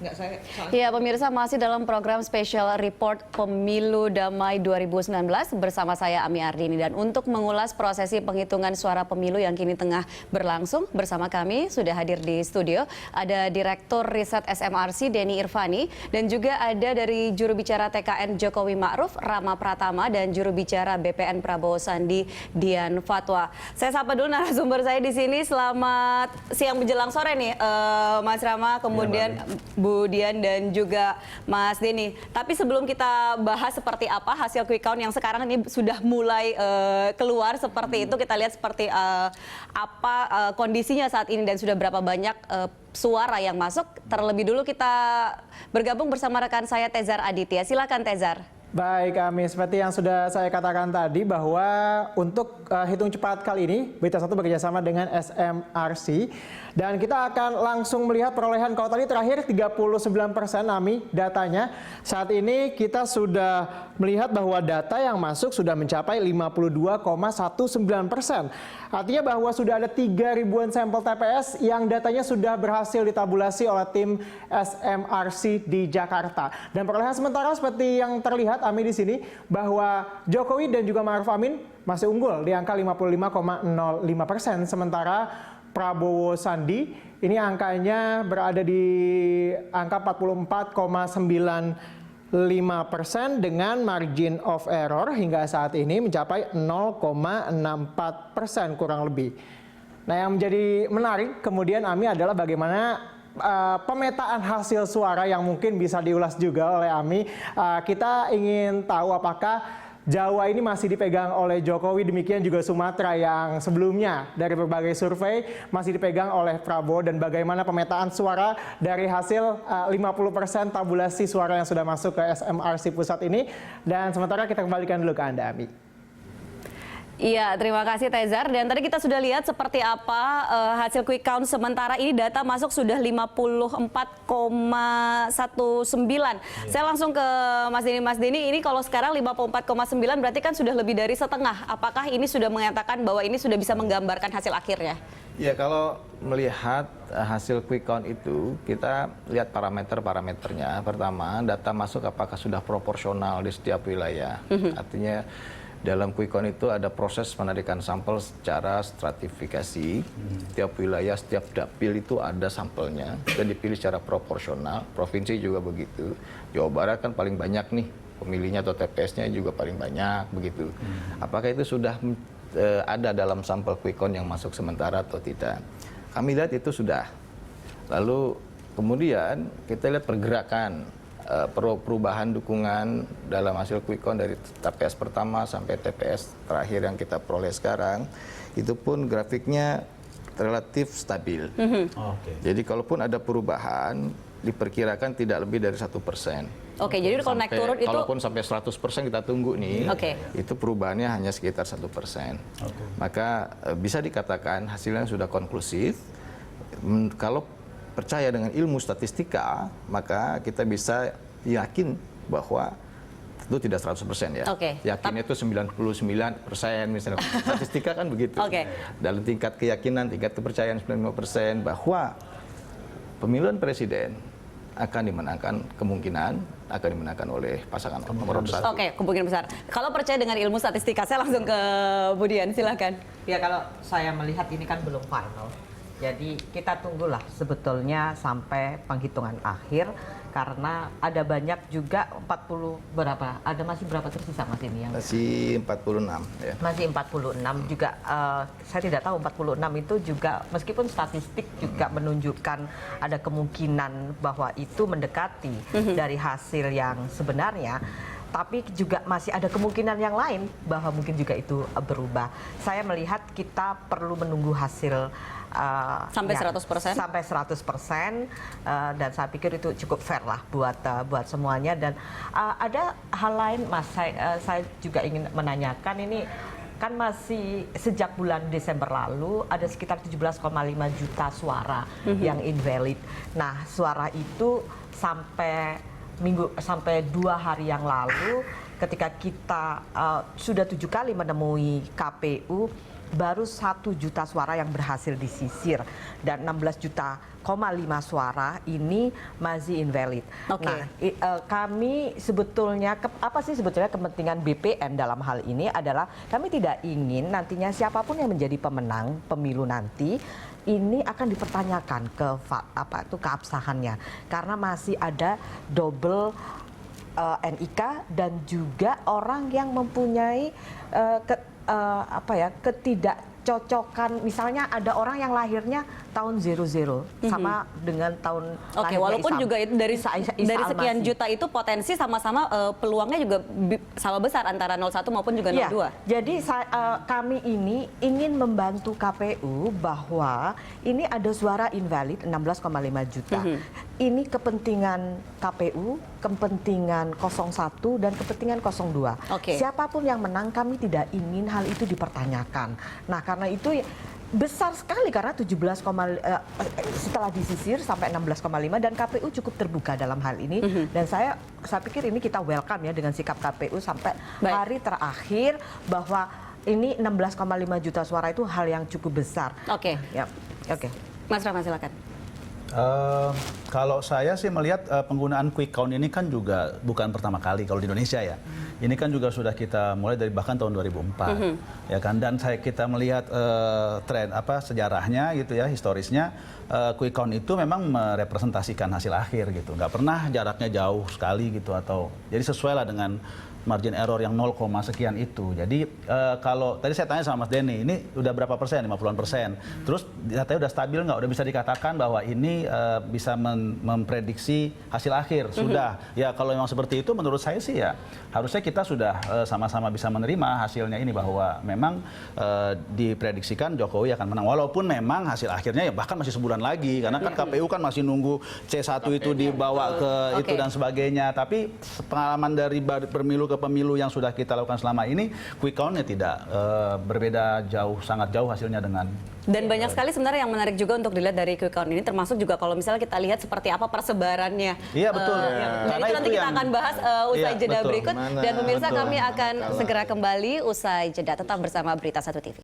Nggak saya. Ya, pemirsa, masih dalam program Special Report Pemilu Damai 2019 bersama saya Ami Ardini, dan untuk mengulas prosesi penghitungan suara pemilu yang kini tengah berlangsung, bersama kami sudah hadir di studio ada Direktur Riset SMRC Denny Irvani, dan juga ada dari juru bicara TKN Jokowi Ma'ruf Rama Pratama, dan juru bicara BPN Prabowo Sandi Dian Fatwa. Saya sapa dulu narasumber saya di sini. Selamat siang menjelang sore nih, Mas Rama, kemudian Bu Dian dan juga Mas Denny. Tapi sebelum kita bahas seperti apa hasil quick count yang sekarang ini sudah mulai keluar seperti itu, kita lihat seperti apa kondisinya saat ini dan sudah berapa banyak suara yang masuk. Terlebih dulu kita bergabung bersama rekan saya Tezar Aditya. Silakan Tezar. Baik, Ami, seperti yang sudah saya katakan tadi bahwa untuk hitung cepat kali ini Berita Satu bekerjasama dengan SMRC, dan kita akan langsung melihat perolehan. Kalau tadi terakhir 39%, Ami, datanya. Saat ini kita sudah melihat bahwa data yang masuk sudah mencapai 52,19%. Artinya bahwa sudah ada 3 ribuan sampel TPS yang datanya sudah berhasil ditabulasi oleh tim SMRC di Jakarta. Dan perolehan sementara seperti yang terlihat, Ami, di sini bahwa Jokowi dan juga Ma'ruf Amin masih unggul di angka 55,05%, sementara Prabowo Sandi ini angkanya berada di angka 44,95% dengan margin of error hingga saat ini mencapai 0,64% kurang lebih. Nah, yang menjadi menarik kemudian, Ami, adalah bagaimana pemetaan hasil suara yang mungkin bisa diulas juga oleh Ami. Kita ingin tahu apakah Jawa ini masih dipegang oleh Jokowi, demikian juga Sumatera yang sebelumnya dari berbagai survei masih dipegang oleh Prabowo, dan bagaimana pemetaan suara dari hasil 50% tabulasi suara yang sudah masuk ke SMRC pusat ini. Dan sementara kita kembalikan dulu ke Anda, Ami. Iya, terima kasih Tezar. Dan tadi kita sudah lihat seperti apa hasil quick count sementara ini. Data masuk sudah 54,19. Saya langsung ke Mas Denny. Mas Denny, ini kalau sekarang 54,9 berarti kan sudah lebih dari setengah. Apakah ini sudah mengatakan bahwa ini sudah bisa menggambarkan hasil akhirnya? Ya, kalau melihat hasil quick count itu, kita lihat parameternya. Pertama, data masuk apakah sudah proporsional di setiap wilayah. Artinya dalam quick count itu ada proses penarikan sampel secara stratifikasi. Setiap wilayah, setiap dapil itu ada sampelnya dan dipilih secara proporsional. Provinsi juga begitu. Jawa Barat kan paling banyak nih pemilihnya, atau TPS-nya juga paling banyak begitu. Apakah itu sudah ada dalam sampel quick count yang masuk sementara atau tidak? Kami lihat itu sudah. Lalu kemudian kita lihat pergerakan perubahan dukungan dalam hasil quick count dari TPS pertama sampai TPS terakhir yang kita peroleh sekarang, itu pun grafiknya relatif stabil. Jadi kalaupun ada perubahan, diperkirakan tidak lebih dari 1%. Oke, jadi kalau naik turun itu, kalaupun sampai 100% kita tunggu nih, itu perubahannya hanya sekitar 1%. Maka bisa dikatakan hasilnya sudah konklusif. Kalau percaya dengan ilmu statistika, maka kita bisa yakin bahwa itu tidak 100% ya. Yakin itu 99% misalnya. Statistika kan begitu. Dalam tingkat keyakinan, tingkat kepercayaan 95% bahwa pemilihan presiden akan dimenangkan, kemungkinan akan dimenangkan oleh pasangan nomor 1. Kemungkinan besar. Kalau percaya dengan ilmu statistika, saya langsung ke Bu Dian, silakan. Ya, kalau saya melihat ini kan belum final. Jadi kita tunggulah sebetulnya sampai penghitungan akhir, karena ada banyak juga 40 berapa, ada masih berapa tersisa Mas ini yang masih 46 ya. Masih 46 juga, saya tidak tahu 46 itu juga meskipun statistik juga menunjukkan ada kemungkinan bahwa itu mendekati dari hasil yang sebenarnya. Tapi juga masih ada kemungkinan yang lain bahwa mungkin juga itu berubah. Saya melihat kita perlu menunggu hasil sampai 100%. Sampai 100%, dan saya pikir itu cukup fair lah buat semuanya. Dan ada hal lain, Mas, saya juga ingin menanyakan ini. Kan masih sejak bulan Desember lalu ada sekitar 17,5 juta suara yang invalid. Nah, suara itu sampai 2 hari yang lalu ketika kita sudah 7 kali menemui KPU, baru 1 juta suara yang berhasil disisir dan 16,5 juta suara ini masih invalid. Oke. Nah, kami sebetulnya apa sih sebetulnya kepentingan BPN dalam hal ini adalah kami tidak ingin nantinya siapapun yang menjadi pemenang pemilu nanti ini akan dipertanyakan keabsahannya karena masih ada double NIK dan juga orang yang mempunyai ketidakcocokan. Misalnya ada orang yang lahirnya tahun 00 sama dengan tahun Oke, lahirnya walaupun Isam. juga itu dari Isa sekian Almasi. juta itu potensi sama-sama peluangnya juga sama besar antara 01 maupun juga 02. Iya, jadi kami ini ingin membantu KPU bahwa ini ada suara invalid 16,5 juta. Ini kepentingan KPU, kepentingan 01 dan kepentingan 02. Oke. Siapapun yang menang kami tidak ingin hal itu dipertanyakan. Nah, karena itu besar sekali karena 17, setelah disisir sampai 16,5 dan KPU cukup terbuka dalam hal ini dan saya pikir ini kita welcome ya dengan sikap KPU sampai hari terakhir bahwa ini 16,5 juta suara itu hal yang cukup besar. Oke. Ya, oke. Mas Rahmat silakan. Kalau saya sih melihat penggunaan quick count ini kan juga bukan pertama kali kalau di Indonesia ya. Ini kan juga sudah kita mulai dari bahkan tahun 2004 ya kan, dan kita melihat tren sejarahnya gitu ya, historisnya quick count itu memang merepresentasikan hasil akhir gitu. Nggak pernah jaraknya jauh sekali gitu, atau jadi sesuai lah dengan margin error yang 0, sekian itu. Jadi kalau tadi saya tanya sama Mas Denny, ini udah berapa persen, 50-an persen. Terus datanya udah stabil nggak? Udah bisa dikatakan bahwa ini bisa memprediksi hasil akhir? Sudah. Ya kalau memang seperti itu menurut saya sih ya harusnya kita sudah sama-sama bisa menerima hasilnya ini, bahwa memang diprediksikan Jokowi akan menang. Walaupun memang hasil akhirnya ya bahkan masih sebulan lagi, karena kan KPU kan masih nunggu C1 itu dibawa ke itu dan sebagainya. Tapi pengalaman dari pemilu ke pemilu yang sudah kita lakukan selama ini, quick count-nya tidak berbeda jauh, sangat jauh hasilnya dengan. Dan banyak sekali sebenarnya yang menarik juga untuk dilihat dari quick count ini, termasuk juga kalau misalnya kita lihat seperti apa persebarannya. Iya betul. Dan itu nanti kita akan bahas usai jeda berikut. Dan pemirsa, kami akan segera kembali usai jeda. Tetap bersama Berita 1 TV.